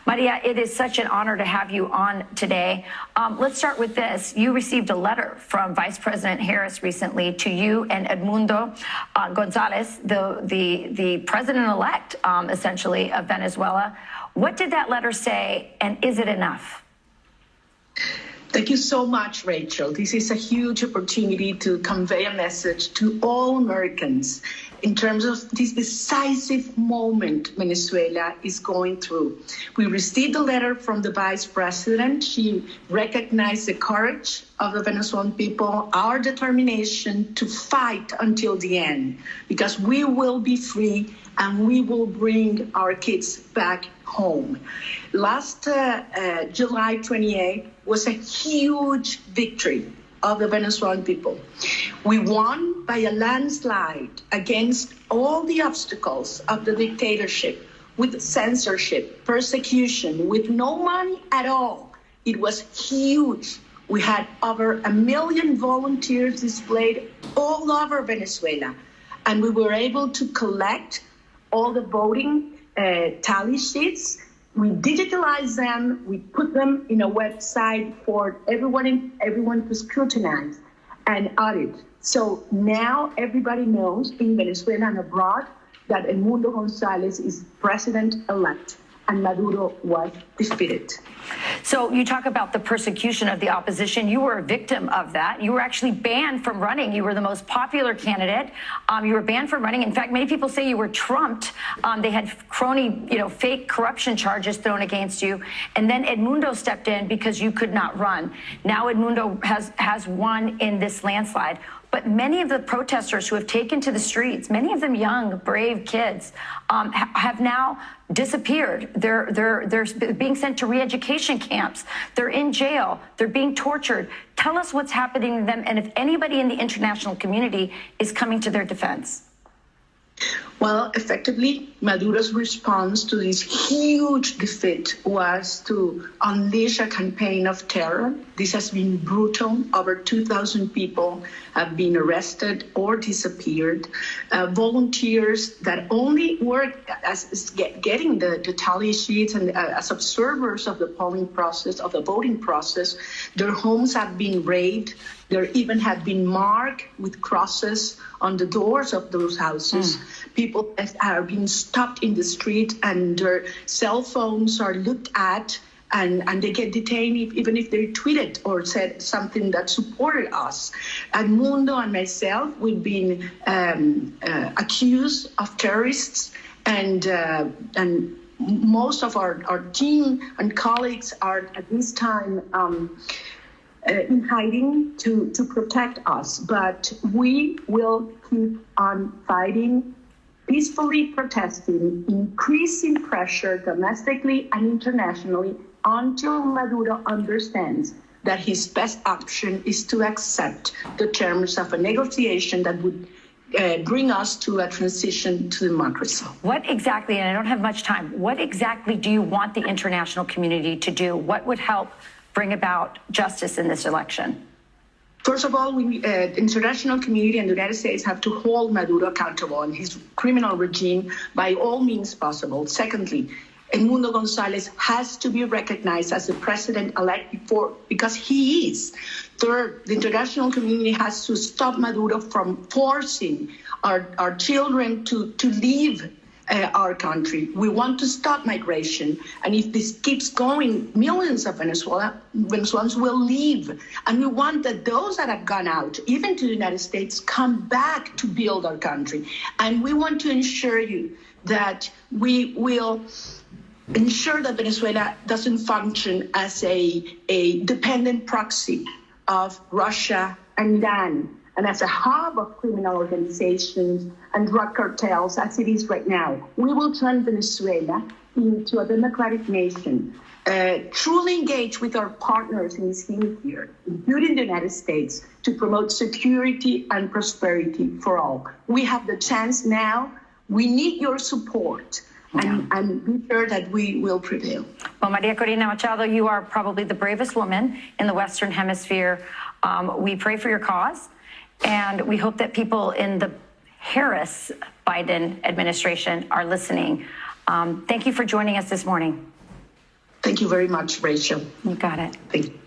Maria, it is such an honor to have you on today. Let's start with this. You received a letter from Vice President Harris recently to you and Edmundo González, the president-elect, essentially, of Venezuela. What did that letter say, and is it enough? Thank you so much, Rachel. This is a huge opportunity to convey a message to all Americans in terms of this decisive moment Venezuela is going through. We received a letter from the Vice President. She recognized the courage of the Venezuelan people, our determination to fight until the end, because we will be free and we will bring our kids back home. Last July 28th was a huge victory of the Venezuelan people. We won by a landslide against all the obstacles of the dictatorship, with censorship, persecution, with no money at all. It was huge. We had over 1 million volunteers displayed all over Venezuela, and we were able to collect all the voting tally sheets. We digitalized them, we put them in a website for everyone to scrutinize and audit. So now everybody knows in Venezuela and abroad that Edmundo González is president-elect and Maduro was defeated. So you talk about the persecution of the opposition. You were a victim of that. You were actually banned from running. You were the most popular candidate. You were banned from running. In fact, many people say you were trumped. They had fake corruption charges thrown against you. And then Edmundo stepped in because you could not run. Now Edmundo has won in this landslide. But many of the protesters who have taken to the streets, many of them young, brave kids, have now disappeared. They're being sent to re-education camps. They're in jail. They're being tortured. Tell us what's happening to them, and if anybody in the international community is coming to their defense. Well, effectively, Maduro's response to this huge defeat was to unleash a campaign of terror. This has been brutal. Over 2,000 people have been arrested or disappeared. Volunteers that only work as getting the tally sheets and as observers of the polling process, of the voting process, their homes have been raided. There even have been marked with crosses on the doors of those houses. People are being stopped in the street and their cell phones are looked at and they get detained even if they tweeted or said something that supported us. Edmundo and myself, we've been accused of terrorists, and most of our team and colleagues are at this time in hiding to protect us, but we will keep on fighting, peacefully protesting, increasing pressure domestically and internationally until Maduro understands that his best option is to accept the terms of a negotiation that would bring us to a transition to democracy. What exactly, and I don't have much time, what exactly do you want the international community to do? What would help bring about justice in this election? First of all, the international community and the United States have to hold Maduro accountable and his criminal regime by all means possible. Secondly, Edmundo González has to be recognized as the president-elect because he is. Third, the international community has to stop Maduro from forcing our children to leave our country. We want to stop migration, and if this keeps going, millions of Venezuelans will leave. And we want that those that have gone out, even to the United States, come back to build our country. And we want to ensure you that we will ensure that Venezuela doesn't function as a dependent proxy of Russia and Iran, and as a hub of criminal organizations and drug cartels as it is right now. We will turn Venezuela into a democratic nation, truly engage with our partners in this hemisphere, including the United States, to promote security and prosperity for all. We have the chance now. We need your support. And be sure that we will prevail. Well, María Corina Machado, you are probably the bravest woman in the Western Hemisphere. We pray for your cause, and we hope that people in the Harris-Biden administration are listening. Thank you for joining us this morning. Thank you very much, Rachel. You got it. Thank you.